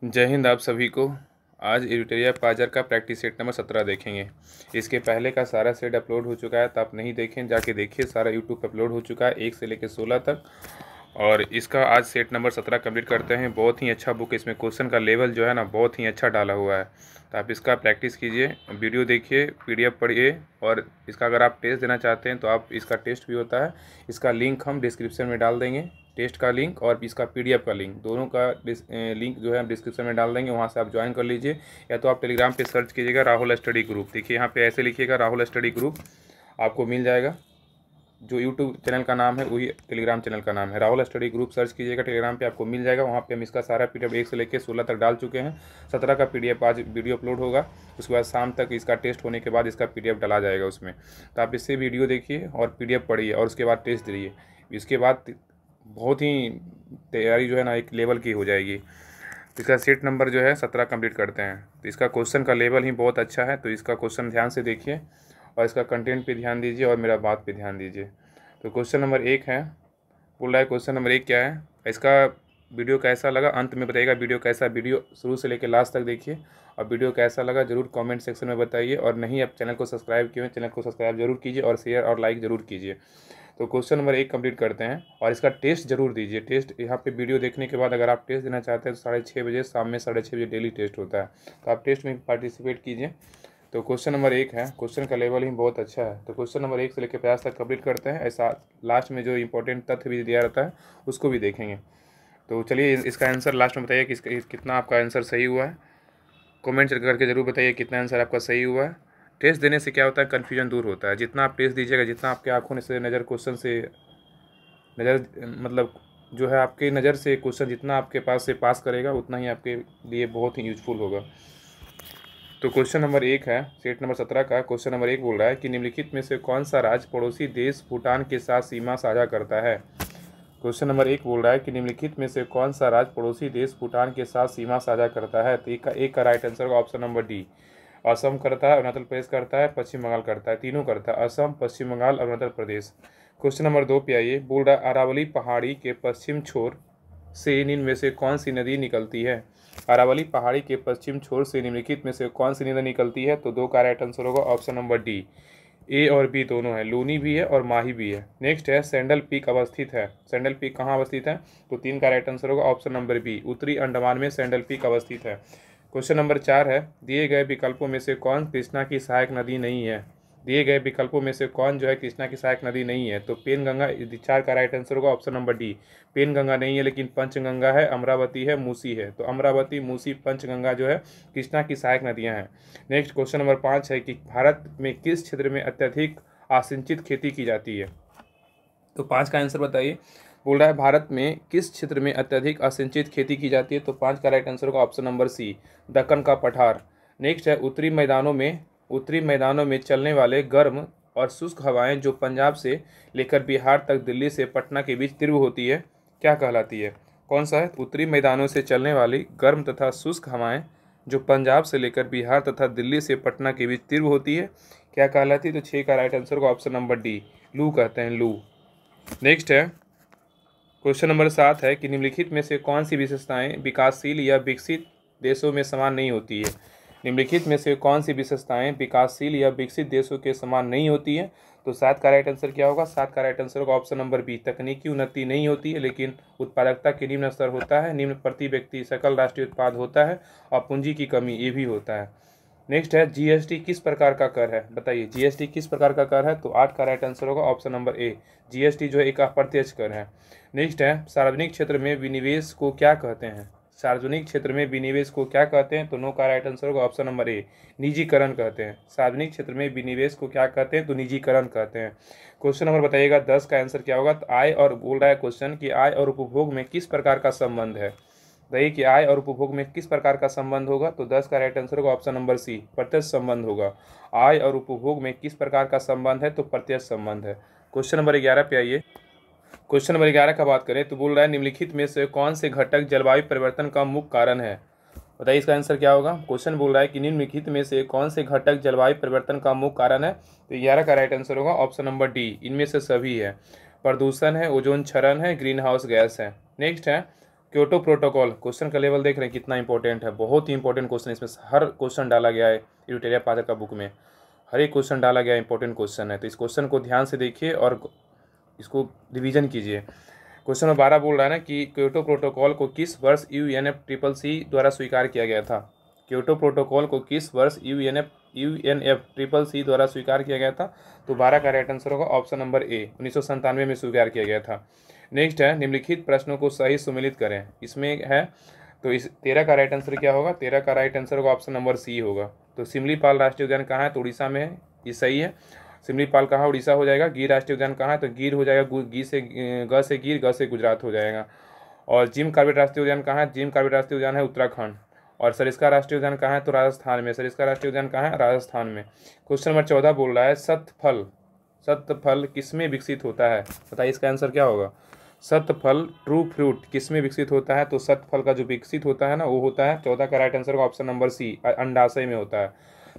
जय हिंद आप सभी को। आज एडिटोरिया पाजर का प्रैक्टिस सेट नंबर 17 देखेंगे। इसके पहले का सारा सेट अपलोड हो चुका है, तो आप नहीं देखें जाके देखिए। सारा यूट्यूब पर अपलोड हो चुका है 1 से लेकर 16 तक। और इसका आज सेट नंबर 17 कंप्लीट करते हैं। बहुत ही अच्छा बुक, इसमें क्वेश्चन का लेवल जो है ना बहुत ही अच्छा डाला हुआ है। तो आप इसका प्रैक्टिस कीजिए, वीडियो देखिए, PDF पढ़िए। और इसका अगर आप टेस्ट देना चाहते हैं तो आप इसका टेस्ट भी होता है, इसका लिंक हम डिस्क्रिप्शन में डाल देंगे। टेस्ट का लिंक और इसका PDF का लिंक, दोनों का लिंक जो है हम डिस्क्रिप्शन में डाल देंगे, वहाँ से आप ज्वाइन कर लीजिए। या तो आप टेलीग्राम पे सर्च कीजिएगा राहुल स्टडी ग्रुप। देखिए यहाँ पे ऐसे लिखिएगा राहुल स्टडी ग्रुप, आपको मिल जाएगा। जो यूट्यूब चैनल का नाम है वही टेलीग्राम चैनल का नाम है, राहुल स्टडी ग्रुप सर्च कीजिएगा टेलीग्राम पे, आपको मिल जाएगा। वहाँ पे हम इसका सारा PDF 1 से लेकर 16 तक डाल चुके हैं। 17 का PDF आज वीडियो अपलोड होगा, उसके बाद शाम तक इसका टेस्ट होने के बाद इसका PDF डाला जाएगा उसमें। तो आप इससे वीडियो देखिए और PDF पढ़िए और उसके बाद टेस्ट दिए। इसके बाद बहुत ही तैयारी जो है ना एक लेवल की हो जाएगी। तो इसका सेट नंबर जो है 17 कंप्लीट करते हैं। तो इसका क्वेश्चन का लेवल ही बहुत अच्छा है, तो इसका क्वेश्चन ध्यान से देखिए और इसका कंटेंट पे ध्यान दीजिए और मेरा बात पे ध्यान दीजिए। तो क्वेश्चन नंबर 1 है, बोल रहा है क्वेश्चन नंबर 1 क्या है। इसका वीडियो कैसा लगा अंत में बताइएगा। वीडियो शुरू से लेकर लास्ट तक देखिए और वीडियो कैसा लगा ज़रूर कमेंट सेक्शन में बताइए। और नहीं आप चैनल को सब्सक्राइब किए, चैनल को सब्सक्राइब जरूर कीजिए और शेयर और लाइक ज़रूर कीजिए। तो क्वेश्चन नंबर 1 कंप्लीट करते हैं और इसका टेस्ट जरूर दीजिए। टेस्ट यहाँ पे वीडियो देखने के बाद अगर आप टेस्ट देना चाहते हैं तो 6:30 बजे, शाम में 6:30 बजे डेली टेस्ट होता है, तो आप टेस्ट में पार्टिसिपेट कीजिए। तो क्वेश्चन नंबर 1 है, क्वेश्चन का लेवल ही बहुत अच्छा है। तो क्वेश्चन नंबर 1 से लेकर 50 तक कंप्लीट करते हैं। ऐसा लास्ट में जो इंपॉर्टेंट तथ्य भी दिया रहता है उसको भी देखेंगे। तो चलिए इसका आंसर लास्ट में बताइए कि कितना आपका आंसर सही हुआ है। कमेंट करके ज़रूर बताइए कितना आंसर आपका सही हुआ है। टेस्ट देने से क्या होता है, कन्फ्यूजन दूर होता है। जितना आप टेस्ट दीजिएगा, जितना आपके आँखों से नज़र क्वेश्चन से नज़र मतलब जो है आपके नज़र से क्वेश्चन जितना आपके पास से पास करेगा उतना ही आपके लिए बहुत ही यूजफुल होगा। तो क्वेश्चन नंबर 1 है सेट नंबर 17 का। क्वेश्चन नंबर 1 बोल रहा है कि निम्नलिखित में से कौन सा राज्य पड़ोसी देश भूटान के साथ सीमा साझा करता है। क्वेश्चन नंबर 1 बोल रहा है कि निम्नलिखित में से कौन सा राज्य पड़ोसी देश भूटान के साथ सीमा साझा करता है। तो एक का राइट आंसर होगा ऑप्शन नंबर डी। असम करता है, अरुणाचल प्रदेश करता है, पश्चिम बंगाल करता है। तीनों करता है, असम, पश्चिम बंगाल, अरुणाचल प्रदेश। क्वेश्चन नंबर 2 पे आइए, बोल रहा है अरावली पहाड़ी के पश्चिम छोर से निम्न में से कौन सी नदी निकलती है। अरावली पहाड़ी के पश्चिम छोर से निम्नलिखित में से कौन सी नदी निकलती है। तो 2 का राइट आंसर होगा ऑप्शन नंबर डी। ए और बी दोनों है, लूनी भी है और माही भी है। नेक्स्ट है सैंडल पीक अवस्थित है। सैंडल पीक कहाँ अवस्थित है। तो 3 का राइट आंसर होगा ऑप्शन नंबर बी, उत्तरी अंडमान में सैंडल पीक अवस्थित है। क्वेश्चन नंबर 4 है, दिए गए विकल्पों में से कौन कृष्णा की सहायक नदी नहीं है। दिए गए विकल्पों में से कौन जो है कृष्णा की सहायक नदी नहीं है। तो पेनगंगा 4 का राइट आंसर होगा ऑप्शन नंबर डी। पेनगंगा नहीं है, लेकिन पंचगंगा है, अमरावती है, मूसी है। तो अमरावती, मूसी, पंचगंगा जो है कृष्णा की सहायक नदियां हैं। नेक्स्ट क्वेश्चन नंबर 5 है कि भारत में किस क्षेत्र में अत्यधिक आसिंचित खेती की जाती है। तो 5 का आंसर बताइए। बोल रहा है भारत में किस क्षेत्र में अत्यधिक असिंचित खेती की जाती है। तो 5 का राइट आंसर होगा ऑप्शन नंबर सी, दक्कन का पठार। नेक्स्ट है उत्तरी मैदानों में चलने वाले गर्म और शुष्क हवाएं जो पंजाब से लेकर बिहार तक दिल्ली से पटना के बीच तीव्र होती है, क्या कहलाती है। कौन सा है। उत्तरी मैदानों से चलने वाली गर्म तथा शुष्क हवाएं जो पंजाब से लेकर बिहार तथा दिल्ली से पटना के बीच तीव्र होती है, क्या कहलाती है। तो 6 का राइट आंसर होगा ऑप्शन नंबर डी, लू कहते हैं, लू। नेक्स्ट है क्वेश्चन नंबर 7 है कि निम्नलिखित में से कौन सी विशेषताएं विकासशील या विकसित देशों में समान नहीं होती है। निम्नलिखित में से कौन सी विशेषताएं विकासशील या विकसित देशों के समान नहीं होती है। तो 7 का राइट आंसर क्या होगा। 7 का राइट आंसर होगा ऑप्शन नंबर बी, तकनीकी उन्नति नहीं होती है लेकिन उत्पादकता के निम्न स्तर होता है, निम्न प्रति व्यक्ति सकल राष्ट्रीय उत्पाद होता है और पूंजी की कमी ये भी होता है। नेक्स्ट है जीएसटी किस प्रकार का कर है। बताइए जीएसटी किस प्रकार का कर है। तो 8 का राइट आंसर होगा ऑप्शन नंबर ए, जीएसटी जो है एक अप्रत्यक्ष कर है। नेक्स्ट है सार्वजनिक क्षेत्र में विनिवेश को क्या कहते हैं। सार्वजनिक क्षेत्र में विनिवेश को क्या कहते हैं। तो 9 का राइट आंसर होगा ऑप्शन नंबर ए, निजीकरण कहते हैं। सार्वजनिक क्षेत्र में विनिवेश को क्या कहते हैं। तो निजीकरण कहते हैं। क्वेश्चन नंबर बताइएगा 10 का आंसर क्या होगा। तो आय और बोल रहा है क्वेश्चन कि आय और उपभोग में किस प्रकार का संबंध है। बताइए कि आय और उपभोग में किस प्रकार का संबंध होगा। तो 10 का राइट आंसर होगा ऑप्शन नंबर सी, प्रत्यक्ष संबंध होगा। आय और उपभोग में किस प्रकार का संबंध है। तो प्रत्यक्ष संबंध है। क्वेश्चन नंबर 11 पे आइए। क्वेश्चन नंबर 11 का बात करें तो बोल रहा है निम्नलिखित में से कौन से घटक जलवायु परिवर्तन का मुख्य कारण है। बताइए इसका आंसर क्या होगा। क्वेश्चन बोल रहा है कि निम्नलिखित में से कौन से घटक जलवायु परिवर्तन का मुख्य कारण है। तो 11 का राइट आंसर होगा ऑप्शन नंबर डी, इनमें से सभी है। प्रदूषण है, ओजोन क्षरण है, ग्रीन हाउस गैस है। नेक्स्ट है क्योटो प्रोटोकॉल, क्वेश्चन का लेवल देख रहे हैं कितना इंपॉर्टेंट है, बहुत ही इंपॉर्टेंट क्वेश्चन, इसमें हर क्वेश्चन डाला गया है एरिटेरिया पाजर का बुक में, हर एक क्वेश्चन डाला गया इंपॉर्टेंट क्वेश्चन है। तो इस क्वेश्चन को ध्यान से देखिए और इसको रिवीजन कीजिए। क्वेश्चन नंबर 12 बोल रहा है ना कि क्योटो प्रोटोकॉल को किस वर्ष UNFCCC द्वारा स्वीकार किया गया था। क्योटो प्रोटोकॉल को किस वर्ष UNFCCC द्वारा स्वीकार किया गया था। तो 12 का राइट आंसर होगा ऑप्शन नंबर ए, 1997 में स्वीकार किया गया था। नेक्स्ट है निम्नलिखित प्रश्नों को सही सुमेलित करें, इसमें है तो इस 13 का राइट आंसर क्या होगा, 13 का राइट आंसर होगा ऑप्शन नंबर सी होगा। तो सिमलीपाल राष्ट्रीय उद्यान कहाँ है, तो उड़ीसा में है, ये सही है। सिमलीपाल कहाँ, उड़ीसा हो जाएगा। गिर राष्ट्रीय उद्यान कहाँ है, तो गिर हो जाएगा, गी से ग से गिर, ग से गुजरात हो जाएगा। और जिम कॉर्बेट राष्ट्रीय उद्यान कहाँ है, जिम कॉर्बेट राष्ट्रीय उद्यान है उत्तराखंड। और सरिस्का राष्ट्रीय उद्यान कहाँ है, तो राजस्थान में, सरिस्का राष्ट्रीय उद्यान कहाँ है, राजस्थान में। क्वेश्चन नंबर 14 बोल रहा है सतफल किसमें विकसित होता है, बताइए इसका आंसर क्या होगा। सतफल ट्रू फ्रूट किसमें विकसित होता है, तो सतफल का जो विकसित होता है ना वो होता है, 14 का राइट आंसर का ऑप्शन नंबर सी, अंडाशय में होता है।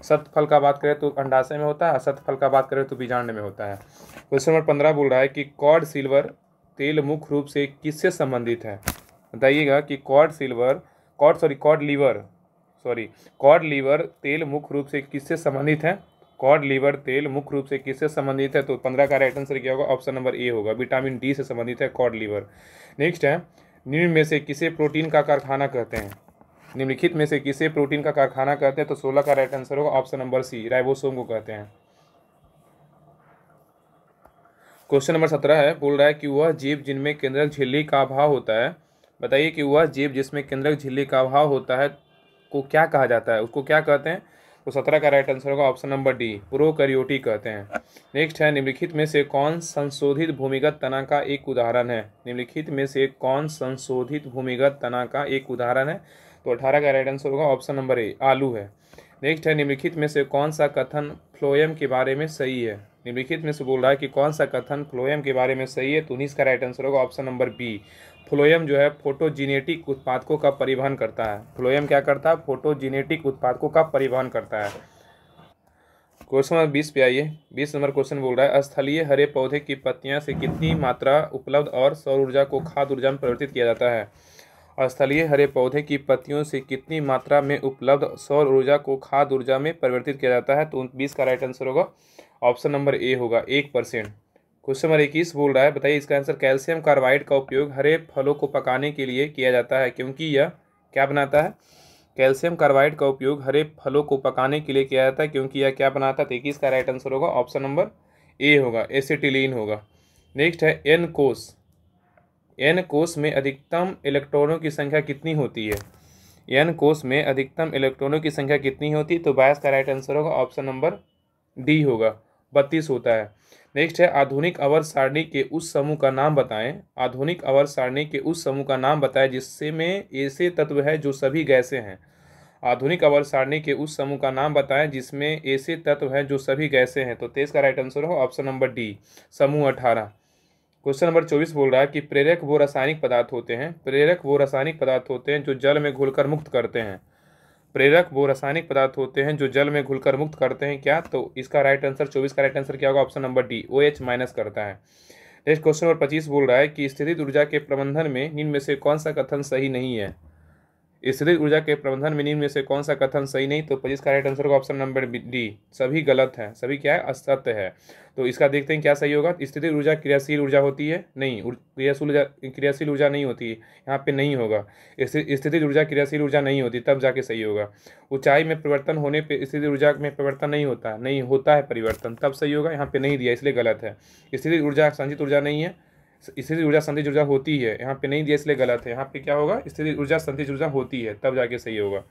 सतफल का बात करें तो अंडाशय में होता है, सतफल का बात करें तो बीजांड में होता है। क्वेश्चन नंबर 15 बोल रहा है कि कॉड सिल्वर तेल मुख्य रूप से किससे संबंधित है, बताइएगा कि कॉड लीवर तेल मुख्य रूप से किससे संबंधित है। कॉड लीवर तेल मुख्य रूप से किससे संबंधित है, तो 15 का राइट आंसर क्या होगा, ऑप्शन नंबर ए होगा, विटामिन डी से संबंधित है कॉड लीवर। नेक्स्ट है निम्न में से किसे प्रोटीन का कारखाना कहते हैं, निम्नलिखित में से किसे प्रोटीन का कारखाना कहते हैं, तो 16 का राइट आंसर होगा ऑप्शन नंबर सी, राइबोसोम को कहते हैं। क्वेश्चन नंबर 17 है, बोल रहा है कि वह जीव जिनमें केंद्रक झिल्ली का अभाव होता है, बताइए कि वह जीव जिसमें केंद्रक झिल्ली का अभाव होता है को क्या कहा जाता है, उसको क्या कहते हैं। तो 17 का राइट आंसर होगा ऑप्शन नंबर डी, प्रोकैरियोटिक कहते हैं। नेक्स्ट है निम्नलिखित में से कौन संशोधित भूमिगत तना का एक उदाहरण है, निम्नलिखित में से कौन संशोधित भूमिगत तना का एक उदाहरण है, तो 18 का राइट आंसर होगा ऑप्शन नंबर ए, आलू है। नेक्स्ट है निम्नलिखित में से कौन सा कथन फ्लोएम के बारे में सही है, निम्नलिखित में से बोल रहा है कि कौन सा कथन फ्लोएम के बारे में सही है, तो 19 का राइट आंसर होगा ऑप्शन नंबर बी, फ्लोएम जो है फोटोजेनेटिक उत्पादकों का परिवहन करता है। फ्लोएम क्या करता है, फोटोजेनेटिक उत्पादकों का परिवहन करता है। क्वेश्चन नंबर 20 पे आइए। 20 नंबर क्वेश्चन बोल रहा है स्थलीय हरे पौधे की पत्तियां से कितनी मात्रा उपलब्ध और सौर ऊर्जा को खाद्य ऊर्जा में परिवर्तित किया जाता है। स्थलीय हरे पौधे की पत्तियों से कितनी मात्रा में उपलब्ध सौर ऊर्जा को खाद्य ऊर्जा में परिवर्तित किया जाता है, तो 20 का राइट आंसर होगा ऑप्शन नंबर ए होगा, 1%। क्वेश्चन नंबर 21 बोल रहा है बताइए इसका आंसर, कैल्शियम कार्बाइड का उपयोग हरे फलों को पकाने के लिए किया जाता है क्योंकि यह क्या बनाता है। कैल्शियम कार्बाइड का उपयोग हरे फलों को पकाने के लिए किया जाता है क्योंकि यह क्या बनाता है। 21 का राइट आंसर होगा ऑप्शन नंबर ए होगा, एसिटिलीन होगा। नेक्स्ट है एन कोष में अधिकतम इलेक्ट्रॉनों की संख्या कितनी होती है। एन कोष में अधिकतम इलेक्ट्रॉनों की संख्या कितनी होती है, तो 22 का राइट आंसर होगा ऑप्शन नंबर डी होगा, 32 होता है। नेक्स्ट है आधुनिक आवर्त सारणी के उस समूह का नाम बताएं, आधुनिक आवर्त सारणी के उस समूह का नाम बताएं जिसमें ऐसे तत्व है जो सभी गैसें हैं। आधुनिक आवर्त सारणी के उस समूह का नाम बताएं जिसमें ऐसे तत्व हैं जो सभी गैसें हैं, तो 23 का राइट आंसर होगा ऑप्शन नंबर डी, समूह 18। क्वेश्चन नंबर 24 बोल रहा है कि प्रेरक वो रासायनिक पदार्थ होते हैं, प्रेरक वो रासायनिक पदार्थ होते हैं जो जल में घुलकर मुक्त करते हैं। प्रेरक वो रासायनिक पदार्थ होते हैं जो जल में घुलकर मुक्त करते हैं क्या, तो इसका राइट आंसर 24 का राइट आंसर क्या होगा, option number D, OH minus करता है। नेक्स्ट क्वेश्चन नंबर 25 बोल रहा है कि स्थितिज ऊर्जा के प्रबंधन में निम्न में से कौन सा कथन सही नहीं है। स्थितिज ऊर्जा के प्रबंधन में निम्न में से कौन सा कथन सही नहीं, तो 25 का राइट आंसर होगा ऑप्शन नंबर डी, सभी गलत है, सभी क्या है, असत्य है। तो इसका देखते हैं क्या सही होगा। स्थितिज ऊर्जा क्रियाशील ऊर्जा होती है, नहीं, क्रियाशील ऊर्जा नहीं होती है, यहाँ पे नहीं होगा। स्थितिज ऊर्जा क्रियाशील ऊर्जा नहीं होती, तब जाके सही होगा। ऊंचाई में परिवर्तन होने पे स्थितिज ऊर्जा में परिवर्तन नहीं होता, नहीं होता है परिवर्तन, तब सही होगा, यहाँ पे नहीं दिया इसलिए गलत है। स्थितिज ऊर्जा संचित ऊर्जा नहीं है, स्थितिज ऊर्जा संचित ऊर्जा होती है, यहाँ पे नहीं दिया इसलिए गलत है। यहाँ पे क्या होगा, स्थितिज ऊर्जा संचित ऊर्जा होती है, तब जाके सही होगा।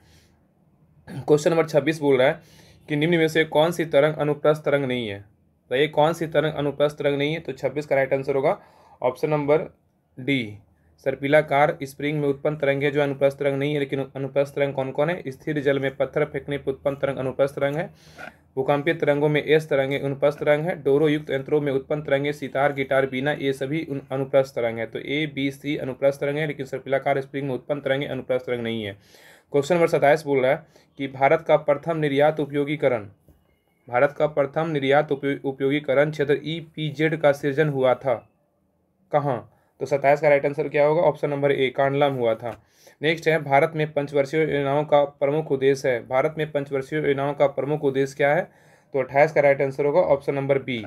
क्वेश्चन नंबर 26 बोल रहा है कि निम्न में से कौन सी तरंग अनुप्रस्थ तरंग नहीं है, तो ये कौन सी तरंग अनुप्रस्थ तरंग नहीं है, तो 26 का राइट आंसर होगा ऑप्शन नंबर डी, सर्पिलाकार स्प्रिंग में उत्पन्न तरंग है जो अनुप्रस्थ तरंग नहीं है। लेकिन अनुप्रस्थ तरंग कौन कौन है, स्थिर जल में पत्थर फेंकने पर उत्पन्न तरंग अनुप्रस्थ तरंग है, भूकंपीय तरंगों में एस तरंगे अनुप्रस्थ तरंग है, डोरो युक्त यंत्रों में उत्पन्न तरंगे सितार गिटार बीना, ये सभी अनुप्रस्थ तरंग है। तो ए बी सी अनुप्रस्थ तरंग है, लेकिन सर्पिलाकार स्प्रिंग में उत्पन्न तरंगे अनुप्रस्थ तरंग नहीं है। क्वेश्चन नंबर 27 बोल रहा है कि भारत का प्रथम निर्यात उपयोगीकरण क्षेत्र EPZ का सृजन हुआ था कहाँ, तो 27 का राइट आंसर क्या होगा? ऑप्शन नंबर ए, कांडलाम हुआ था। नेक्स्ट है, भारत में पंचवर्षीय योजनाओं का प्रमुख उद्देश्य है। भारत में पंचवर्षीय योजनाओं का प्रमुख उद्देश्य क्या है? तो 28 का राइट आंसर होगा ऑप्शन नंबर बी,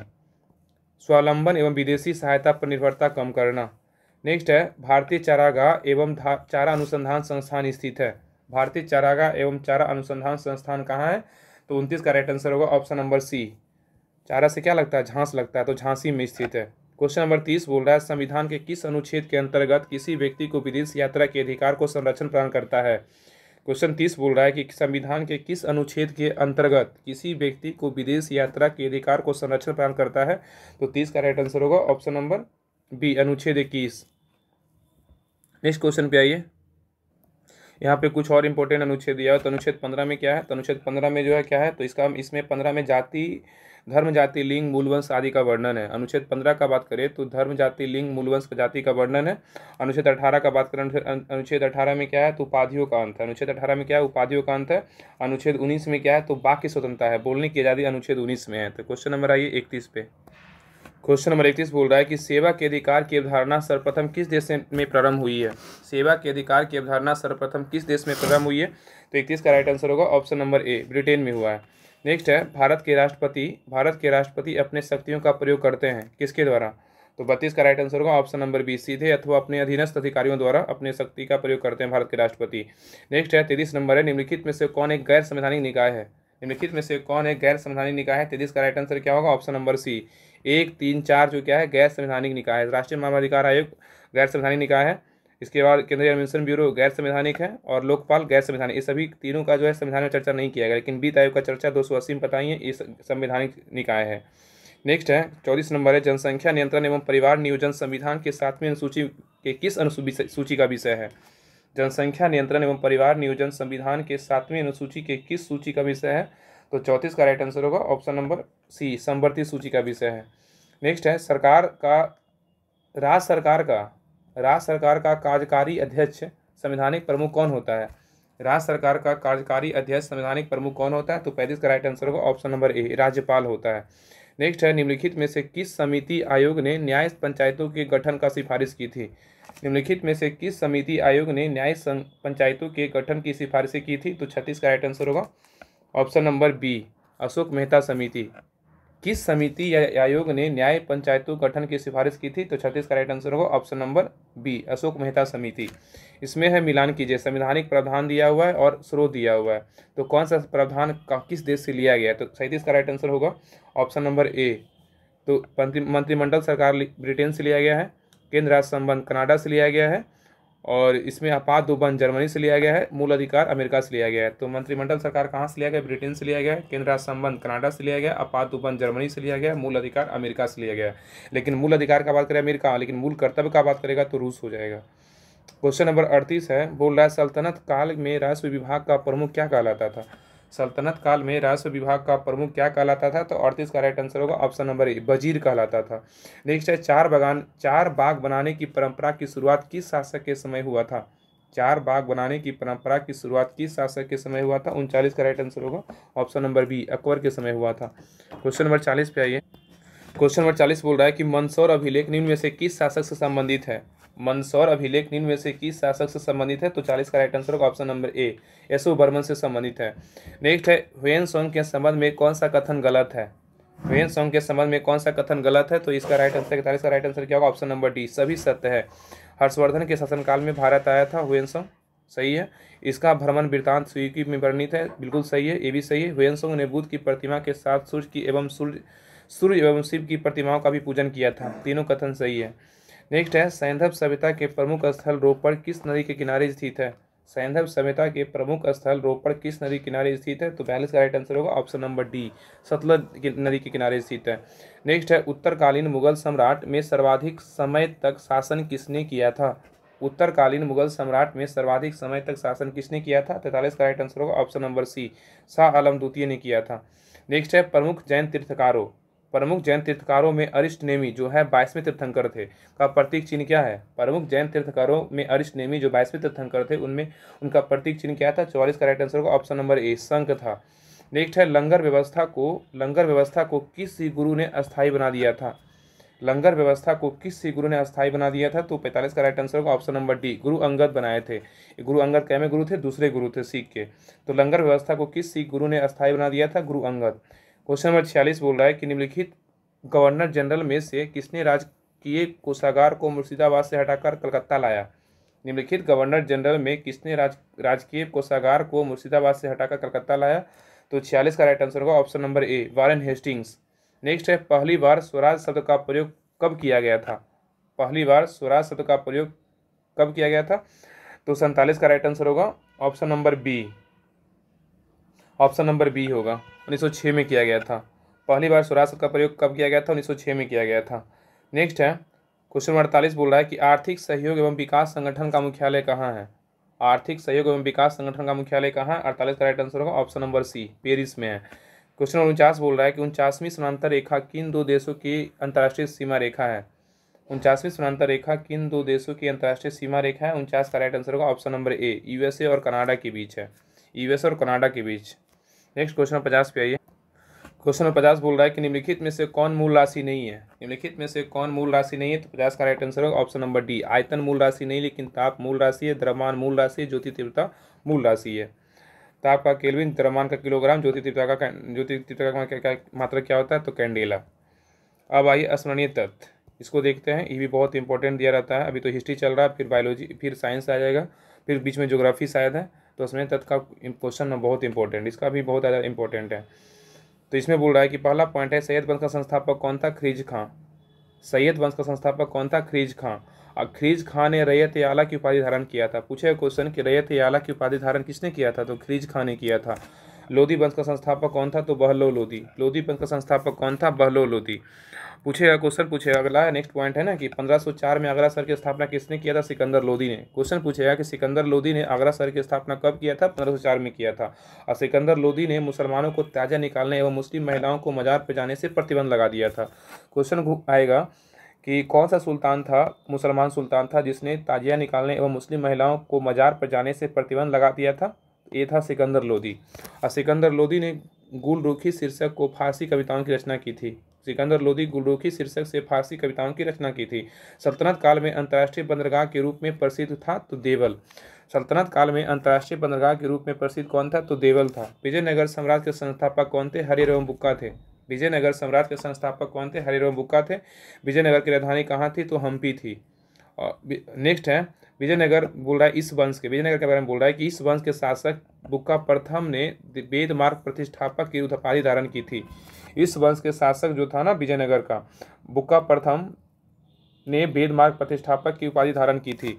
स्वावलंबन एवं विदेशी सहायता पर निर्भरता कम करना। नेक्स्ट है, भारतीय चारागाह एवं चारा अनुसंधान संस्थान स्थित है। भारतीय चारागाह एवं चारा अनुसंधान संस्थान कहाँ है? तो 29 का राइट आंसर होगा ऑप्शन नंबर सी, चारा से क्या लगता है? झांस लगता है, तो झांसी में स्थित है। क्वेश्चन नंबर 30 बोल रहा है, संविधान के किस अनुच्छेद के अंतर्गत किसी व्यक्ति को विदेश यात्रा के अधिकार को संरक्षण प्रदान करता है? क्वेश्चन 30 बोल रहा है कि संविधान के किस अनुच्छेद के अंतर्गत किसी व्यक्ति को विदेश यात्रा के अधिकार को संरक्षण प्रदान करता है? तो 30 का राइट आंसर होगा ऑप्शन नंबर बी, अनुच्छेद 21। नेक्स्ट क्वेश्चन पे आइए, यहाँ पे कुछ और इंपॉर्टेंट अनुच्छेद दिया है। तो अनुच्छेद 15 में क्या है? तो अनुच्छेद 15 में जो है क्या है? तो इसमें 15 में जाति, धर्म, जाति, लिंग, मूलवंश आदि का वर्णन है। अनुच्छेद 15 का बात करें तो धर्म, जाति, लिंग, मूलवंश जाति का वर्णन है। अनुच्छेद 18 का बात करें, अनुच्छेद 18 में क्या है? तो उपाधियों का अंत है। अनुच्छेद 18 में क्या है? उपाधियों का अंत है। अनुच्छेद 19 में क्या है? तो वाक की स्वतंत्रता है, बोलने की आज़ादी अनुच्छेद 19 में है। तो क्वेश्चन नंबर आइए 31 पे। क्वेश्चन नंबर 31 बोल रहा है कि सेवा के अधिकार की अवधारणा सर्वप्रथम किस देश में प्रारंभ हुई है? सेवा के अधिकार की अवधारणा सर्वप्रथम किस देश में प्रारंभ हुई है? तो 31 का राइट आंसर होगा ऑप्शन नंबर ए, ब्रिटेन में हुआ है। नेक्स्ट है, भारत के राष्ट्रपति अपने शक्तियों का प्रयोग करते हैं, किसके द्वारा? तो 32 का राइट आंसर होगा ऑप्शन नंबर बी, सीधे अथवा अपने अधीनस्थ अधिकारियों द्वारा अपने शक्ति का प्रयोग करते हैं भारत के राष्ट्रपति। नेक्स्ट है, 33 नंबर है, निम्नलिखित में से कौन एक गैर संवैधानिक निकाय है? निम्नलिखित में से कौन एक गैर संवैधानिक निकाय है? 33 का राइट आंसर क्या होगा? ऑप्शन नंबर सी, 1, 3, 4 जो क्या है? गैर संवैधानिक निकाय है। राष्ट्रीय मानवाधिकार आयोग गैर संवैधानिक निकाय है, इसके बाद केंद्रीय अन्वेषण ब्यूरो गैर संवैधानिक है, और लोकपाल गैर संवैधानिक। ये सभी तीनों का जो है संविधान में चर्चा नहीं किया गया, लेकिन वित्त आयोग का चर्चा 280 में बताई है, ये संवैधानिक निकाय है। नेक्स्ट है, 34 नंबर है, जनसंख्या नियंत्रण एवं परिवार नियोजन संविधान के 7वें अनुसूची के किस अनुसूची का विषय है? जनसंख्या नियंत्रण एवं परिवार नियोजन संविधान के 7वें अनुसूची के किस सूची का विषय है? तो 34 का राइट आंसर होगा ऑप्शन नंबर सी, समवर्ती सूची का विषय है। नेक्स्ट है, राज्य सरकार का कार्यकारी अध्यक्ष संवैधानिक प्रमुख कौन होता है? राज्य सरकार का कार्यकारी अध्यक्ष संवैधानिक प्रमुख कौन होता है? तो 35 का राइट आंसर होगा ऑप्शन नंबर ए, राज्यपाल होता है। नेक्स्ट है, निम्नलिखित में से किस समिति आयोग ने न्याय पंचायतों के गठन का सिफारिश की थी? निम्नलिखित में से किस समिति आयोग ने न्याय पंचायतों के गठन की सिफारिश की थी? तो 36 का राइट आंसर होगा option number B, Ashok Mehta समिति। किस समिति या आयोग ने न्याय पंचायतों गठन की सिफारिश की थी? तो 36 का राइट आंसर होगा option number B, Ashok Mehta समिति। इसमें है, मिलान कीजिए, संवैधानिक प्रावधान दिया हुआ है और स्रोत दिया हुआ है, तो कौन सा प्रावधान किस देश से लिया गया है? तो 37 का राइट आंसर होगा ऑप्शन नंबर ए, तो मंत्रिमंडल सरकार ब्रिटेन से लिया गया है, केंद्र राज्य संबंध कनाडा से लिया गया है, और इसमें आपात दुबन जर्मनी से लिया गया है, मूल अधिकार अमेरिका से लिया गया है। तो मंत्रिमंडल सरकार कहाँ से लिया गया? ब्रिटेन से लिया गया है, केंद्र राज्य संबंध कनाडा से लिया गया, आपात दुबन जर्मनी से लिया गया, मूल अधिकार अमेरिका से लिया गया है। लेकिन मूल अधिकार का बात करें अमेरिका, लेकिन मूल कर्तव्य का बात करेगा तो रूस हो जाएगा। क्वेश्चन नंबर 38 है, बोल रहा है, सल्तनत काल में राजस्व विभाग का प्रमुख क्या कहलाता था? सल्तनत काल में राजस्व विभाग का प्रमुख क्या कहलाता था? तो 38 का राइट आंसर होगा ऑप्शन नंबर ए, वजीर कहलाता था। नेक्स्ट है, चार बाग बनाने की परंपरा की शुरुआत किस शासक के समय हुआ था? चार बाग बनाने की परंपरा की शुरुआत किस शासक के समय हुआ था? 39 का राइट आंसर होगा ऑप्शन नंबर बी, अकबर के समय हुआ था। क्वेश्चन नंबर 40 पे आइए। क्वेश्चन नंबर 40 बोल रहा है कि मंदसौर अभिलेख निम्न में से किस शासक से संबंधित है? मंदसौर अभिलेख निम्न में से किस शासक से संबंधित है? तो 40 का राइट आंसर होगा ऑप्शन नंबर ए, यशोवर्मन से संबंधित है। नेक्स्ट है, ह्वेनसांग के संबंध में कौन सा कथन गलत है? ह्वेनसांग के संबंध में कौन सा कथन गलत है? तो इसका राइट आंसर 41 का राइट आंसर क्या होगा? ऑप्शन नंबर डी, सभी सत्य है। हर्षवर्धन के शासनकाल में भारत आया था ह्वेनसांग, सही है। इसका भ्रमण वृत्तांत स्वीकी में वर्णित है, बिल्कुल सही है, ये भी सही है। ह्वेनसांग ने बुद्ध की प्रतिमा के साथ सूर्य एवं शिव की प्रतिमाओं का भी पूजन किया था, तीनों कथन सही है। नेक्स्ट है, सैंधव सभ्यता के प्रमुख स्थल रोपड़ किस नदी के किनारे स्थित है? सैंधव सभ्यता के प्रमुख स्थल रोपड़ किस नदी के किनारे स्थित है? तो 42 का राइट आंसर होगा ऑप्शन नंबर डी, सतलज नदी के किनारे स्थित है। नेक्स्ट है, उत्तरकालीन मुगल सम्राट में सर्वाधिक समय तक शासन किसने किया था? उत्तरकालीन मुगल सम्राट में सर्वाधिक समय तक शासन किसने किया था? 43 का राइट आंसर होगा option number C, Shah Alam द्वितीय ने किया था। नेक्स्ट है, प्रमुख जैन तीर्थकारों में अरिष्ट नेमी जो है 22वें तीर्थंकर थे, का प्रतीक चिन्ह क्या है? प्रमुख जैन तीर्थकारों में अरिष्ट नेमी जो 22वें तीर्थंकर थे, उनमें उनका प्रतीक चिन्ह क्या था? 44 का राइट आंसर होगा ऑप्शन नंबर ए, शंख था। नेक्स्ट है, लंगर व्यवस्था को किस गुरु ने अस्थायी बना दिया था? लंगर व्यवस्था को किस सिख गुरु ने अस्थायी बना दिया था? तो 45 का राइट आंसर होगा option number D, Guru Angad बनाए थे। गुरु अंगद कैमे गुरु थे? दूसरे गुरु थे सिख के। तो लंगर व्यवस्था को किस सिख गुरु ने अस्थायी बना दिया था? गुरु अंगद। क्वेश्चन नंबर 46 बोल रहा है कि निम्नलिखित गवर्नर जनरल में से किसने राजकीय कोषागार को मुर्शिदाबाद से हटाकर कलकत्ता लाया? निम्नलिखित गवर्नर जनरल में किसने राजकीय कोषागार को मुर्शिदाबाद से हटाकर कलकत्ता लाया? तो 46 का राइट आंसर होगा option number A, Warren Hastings. Next है, पहली बार स्वराज शब्द का प्रयोग कब किया गया था? पहली बार स्वराज शब्द का प्रयोग कब किया गया था? तो 47 का राइट आंसर होगा option number B, option number B होगा, 1906 में किया गया था। पहली बार स्वराज शब्द का प्रयोग कब किया गया था? 1906 में किया गया था। नेक्स्ट है, क्वेश्चन नंबर 48 बोल रहा है कि आर्थिक सहयोग एवं विकास संगठन का मुख्यालय कहाँ है? आर्थिक सहयोग एवं विकास संगठन का मुख्यालय कहाँ है? 48 का राइट आंसर होगा ऑप्शन नंबर सी, पेरिस में है। क्वेश्चन नंबर 49 बोल रहा है कि 49वीं समांतर रेखा किन दो देशों की अंतर्राष्ट्रीय सीमा रेखा है? 49वीं समांतर रेखा किन दो देशों की अंतर्राष्ट्रीय सीमा रेखा है? 49 का राइट आंसर होगा ऑप्शन नंबर ए, यूएसए और कनाडा के बीच है, यूएसए और कनाडा के बीच। नेक्स्ट क्वेश्चन 50 पे आइए। क्वेश्चन नंबर 50 बोल रहा है कि निम्नलिखित में से कौन मूल राशि नहीं है? निम्नलिखित में से कौन मूल राशि नहीं है? तो 50 का राइट आंसर होगा ऑप्शन नंबर डी, आयतन मूल राशि नहीं, लेकिन ताप मूल राशि है, द्रव्यमान मूल राशि है, ज्योति तीव्रता मूल राशि है। ताप का केल्विन, द्रव्यमान का किलोग्राम, ज्योति तीव्रता का मात्रा क्या होता है? तो कैंडेला। अब आइए स्मरणीय तथ्य, इसको देखते हैं, ये भी बहुत इंपॉर्टेंट दिया रहता है। अभी तो हिस्ट्री चल रहा है, फिर बायोलॉजी, फिर साइंस आ जाएगा, फिर बीच में ज्योग्राफी शायद है। तो स्मरणीय तथ्य का क्वेश्चन बहुत इंपॉर्टेंट, इसका भी बहुत ज़्यादा इंपॉर्टेंट है। तो इसमें बोल रहा है कि पहला पॉइंट है, सैयद वंश का संस्थापक कौन था? खिलजी खां। सैयद वंश का संस्थापक कौन था? खिलजी खां। और खिलजी खां ने रैयत ए आला की उपाधि धारण किया था। पूछे क्वेश्चन कि रैयत ए आला की उपाधि धारण किसने किया था? तो खिलजी खां ने किया था। लोधी वंश का संस्थापक कौन था? तो बहलोल लोधी। लोधी वंश का संस्थापक कौन था? बहलोल लोधी। पूछेगा क्वेश्चन, पूछेगा अगला नेक्स्ट पॉइंट है ना कि 1504 में आगरा शहर की स्थापना किसने किया था? सिकंदर लोधी ने। क्वेश्चन पूछेगा कि सिकंदर लोधी ने आगरा शहर की स्थापना कब किया था? 1504 में किया था। और सिकंदर लोधी ने मुसलमानों को ताजा निकालने एवं मुस्लिम महिलाओं को मजार पर जाने से प्रतिबंध लगा दिया था। क्वेश्चन आएगा कि कौन सा सुल्तान था, मुसलमान सुल्तान था, जिसने ताजिया निकालने एवं मुस्लिम महिलाओं को मजार पर जाने से प्रतिबंध लगा दिया था? ये था सिकंदर लोधी। और सिकंदर लोधी ने गुलरुखी शीर्षक को फारसी कविताओं की रचना की थी। सिकंदर लोधी गुलरुखी शीर्षक से फारसी कविताओं की रचना की थी। सल्तनत काल में अंतर्राष्ट्रीय बंदरगाह के रूप में प्रसिद्ध था? तो देवल। सल्तनत काल में अंतर्राष्ट्रीय बंदरगाह के रूप में प्रसिद्ध कौन था? तो देवल था। विजयनगर साम्राज्य के संस्थापक कौन थे? हरिहर एवं बुक्का थे। विजयनगर साम्राज्य के संस्थापक कौन थे? हरिहर एवं बुक्का थे। विजयनगर की राजधानी कहाँ थी? तो हम्पी थी। और नेक्स्ट है, विजयनगर बोल रहा है इस वंश के, विजयनगर के बारे में बोल रहा है कि इस वंश के शासक बुक्का प्रथम ने वेद मार्ग प्रतिष्ठापक की उपाधि धारण की थी। इस वंश के शासक जो था ना विजयनगर का, बुक्का प्रथम ने वेद मार्ग प्रतिष्ठापक की उपाधि धारण की थी।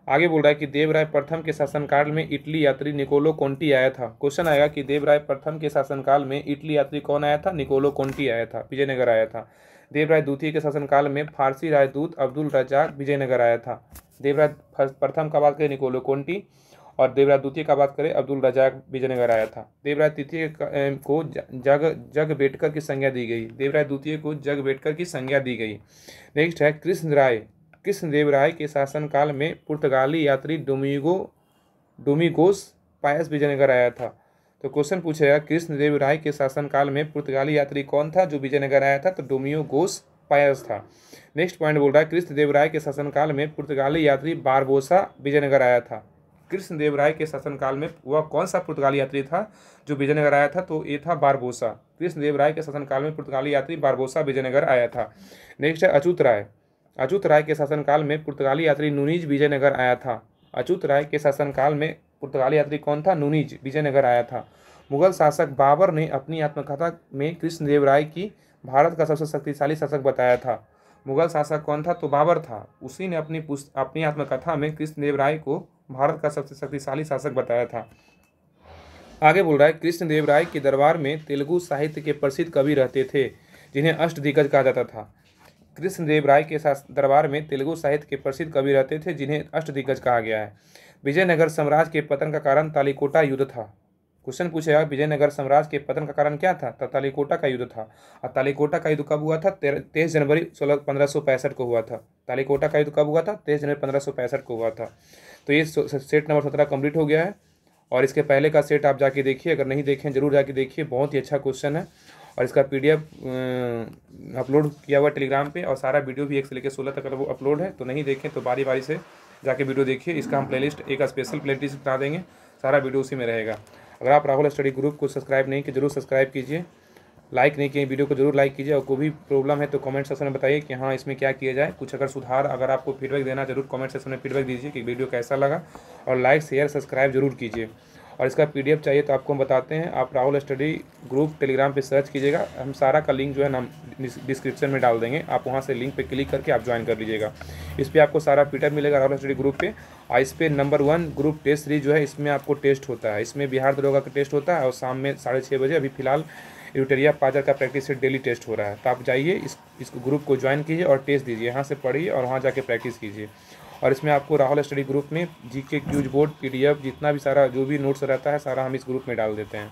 आगे बोल रहा है कि देवराय प्रथम के शासनकाल में इटली यात्री निकोलो कोंटी आया था। क्वेश्चन आएगा कि देवराय प्रथम के शासनकाल में इटली यात्री कौन आया था? निकोलो कोंटी आया था, विजयनगर आया था। देवराय द्वितीय के शासनकाल में फारसी राजदूत अब्दुल रज्जाक विजयनगर आया था। देवराय प्रथम का बात करें निकोलो कोंटी, और देवराय द्वितीय का बात करें अब्दुल रज्जाक विजयनगर आया था। देवराय तृतीय को जगबेटकर की संज्ञा दी गई। देवराय द्वितीय को जगबेटकर की संज्ञा दी गई। नेक्स्ट है कृष्णदेव राय के शासनकाल में पुर्तगाली यात्री डोमिगोस पायस विजयनगर आया था। तो क्वेश्चन पूछेगा कृष्णदेव राय के शासनकाल में पुर्तगाली यात्री कौन था जो विजयनगर आया था? तो डोमिगोस पायस था। नेक्स्ट पॉइंट बोल रहा है कृष्णदेव राय के शासनकाल में पुर्तगाली यात्री बारबोसा विजयनगर आया था। कृष्णदेव राय के शासनकाल में वह कौन सा पुर्तगाली यात्री था जो विजयनगर आया था? तो ये था बारबोसा। कृष्णदेव राय के शासनकाल में पुर्तगाली यात्री बारबोसा विजयनगर आया था। नेक्स्ट है अच्युत राय। अच्युत राय के शासनकाल में पुर्तगाली यात्री नुनीज विजयनगर आया था। अच्युत राय के शासनकाल में पुर्तगाली यात्री कौन था? नुनीज विजयनगर आया था। मुगल शासक बाबर ने अपनी आत्मकथा में कृष्णदेव राय की भारत का सबसे शक्तिशाली शासक बताया था। मुगल शासक कौन था? तो बाबर था। उसी ने अपनी आत्मकथा में कृष्णदेव राय को भारत का सबसे शक्तिशाली शासक बताया था। आगे बोल रहा है कृष्णदेव राय के दरबार में तेलुगु साहित्य के प्रसिद्ध कवि रहते थे जिन्हें अष्टदिग्गज कहा जाता था। कृष्णदेव राय के दरबार में तेलुगु साहित्य के प्रसिद्ध कवि रहते थे जिन्हें अष्टदिग्गज कहा गया है। विजयनगर साम्राज्य के पतन का कारण तालीकोटा युद्ध था। क्वेश्चन पूछेगा विजयनगर साम्राज्य के पतन का कारण क्या था? तो तालीकोटा का युद्ध था। और तालीकोटा का युद्ध कब हुआ था? 23 जनवरी 1565 को हुआ था। तालीकोटा का युद्ध कब हुआ था? 23 जनवरी 1565 को हुआ था। तो ये सेट नंबर 17 कंप्लीट हो गया है। और इसके पहले का सेट आप जाके देखिए, अगर नहीं देखें जरूर जाके देखिए, बहुत ही अच्छा क्वेश्चन है। और इसका PDF अपलोड किया हुआ टेलीग्राम पे, और सारा वीडियो भी 1 से लेकर 16 तक वो अपलोड है। तो नहीं देखें तो बारी बारी से जाके वीडियो देखिए। इसका हम प्लेलिस्ट, एक स्पेशल प्लेलिस्ट बना देंगे, सारा वीडियो उसी में रहेगा। अगर आप राहुल स्टडी ग्रुप को सब्सक्राइब नहीं किए, जरूर सब्सक्राइब कीजिए। लाइक नहीं किए वीडियो को जरूर लाइक कीजिए, और कोई भी प्रॉब्लम है तो कमेंट सेक्शन में बताइए कि हाँ इसमें क्या किया जाए। कुछ अगर सुधार, अगर आपको फीडबैक देना, जरूर कमेंट सेक्शन में फीडबैक दीजिए कि वीडियो कैसा लगा, और लाइक शेयर सब्सक्राइब जरूर कीजिए। और इसका PDF चाहिए तो आपको हम बताते हैं, आप राहुल स्टडी ग्रुप टेलीग्राम पे सर्च कीजिएगा, हम सारा का लिंक जो है ना डिस्क्रिप्शन में डाल देंगे, आप वहाँ से लिंक पे क्लिक करके आप ज्वाइन कर लीजिएगा। इस पर आपको सारा PDF मिलेगा राहुल स्टडी ग्रुप पे। और इस पर नंबर 1 ग्रुप टेस्ट सीरीज जो है, इसमें आपको टेस्ट होता है, इसमें बिहार दरोगा का टेस्ट होता है, और शाम में 6:30 बजे अभी फिलहाल एडिटोरिया पाजर का प्रैक्टिस सेट डेली टेस्ट हो रहा है। तो आप जाइए इस ग्रुप को ज्वाइन कीजिए और टेस्ट दीजिए, यहाँ से पढ़िए और वहाँ जाके प्रैक्टिस कीजिए। और इसमें आपको राहुल स्टडी ग्रुप में GK क्यूज बोर्ड PDF जितना भी सारा जो भी नोट्स रहता है सारा हम इस ग्रुप में डाल देते हैं।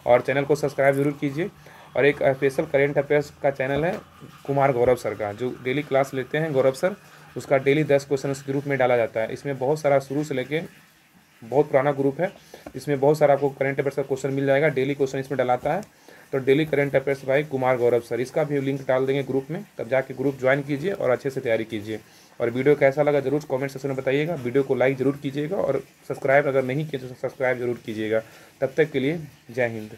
और चैनल को सब्सक्राइब जरूर कीजिए। और एक स्पेशल करेंट अफेयर्स का चैनल है कुमार गौरव सर का, जो डेली क्लास लेते हैं गौरव सर, उसका डेली 10 क्वेश्चन उस ग्रुप में डाला जाता है। इसमें बहुत सारा शुरू से लेके, बहुत पुराना ग्रुप है, इसमें बहुत सारा आपको करंट अफेयर्स का क्वेश्चन मिल जाएगा, डेली क्वेश्चन इसमें डलाता है। तो डेली करंट अफेयर्स भाई कुमार गौरव सर, इसका भी लिंक डाल देंगे ग्रुप में, तब जाके ग्रुप ज्वाइन कीजिए और अच्छे से तैयारी कीजिए। और वीडियो कैसा लगा जरूर कमेंट सेक्शन में बताइएगा। वीडियो को लाइक जरूर कीजिएगा, और सब्सक्राइब अगर नहीं किए तो सब्सक्राइब जरूर कीजिएगा। तब तक के लिए जय हिंद।